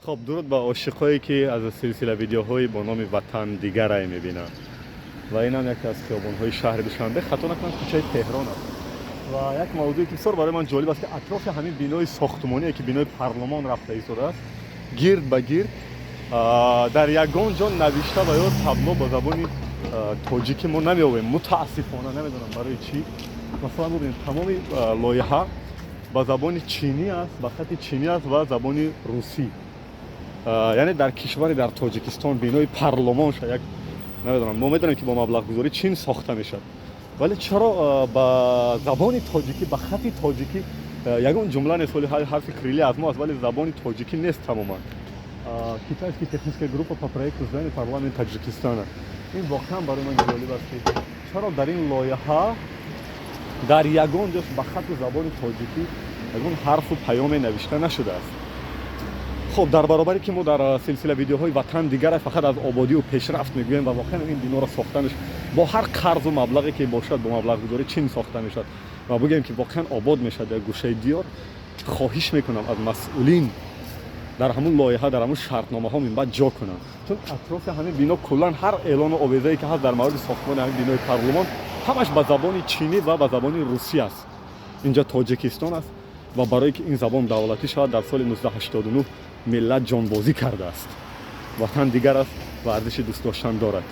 خب درود با عاشقایی که از سلسله ویدیوهای با نام وطن دیگر میبینند و این هم یکی از خیابان‌های شهر دوشنبه خطا نکنم کوچه تهران است و یک موضوعی که بسیار برای من جالب است که اطراف همین بینای ساختمانی که بینای پارلمان رفته ایستاده است گرد به گرد در یگان جا نوشته و یا تابلو با زبان تاجیکی ما نمی‌آوریم متاسفانه نمیدونم برای چی. مثلا ببینید تمام لایحه با زبان چینی است با خط چینی است و زبان روسی. یعنی در کشوری در تاجیکستان بینای پارلمان شد یک نمیدونم ما میدونیم که با مبلغ گذاری چین ساخته میشد ولی چرا با زبان تاجیکی با خط تاجیکی یگان جمله نیست ولی حرف کریلی از ما است ولی زبان تاجیکی نیست تماما. کیتایский техническая группа по проекту здания парламента Таджикистана. این واقعا برای من جالب است که چرا در این لایحه در یگان جاش با خط زبان تاجیکی یگان حرف و پیام نوشته نشده است. خب در برابری که ما در سلسله ویدیوهای وطن دیگر فقط از آبادی و پیشرفت میگوییم و واقعا این بنا را ساختنش با هر قرض و مبلغی که باشد با مبلغ گذاری چین ساخته میشد و بگیم که واقعا آباد میشد در گوشه دیار، خواهش میکنم از مسئولین در همون لایحه در همون شرطنامه ها من بعد جا کنن، چون اطراف همین بنا کلا هر اعلان و آویزه‌ای که هست در مورد ساختمان همین بینای پارلمان همش با زبان چینی و با زبان روسی است. اینجا تاجیکستان است و برای که این زبان دولتی شود در سال 1989 ملت جانبازی کرده است. وطن دیگر است و ارزش دوست داشتن دارد.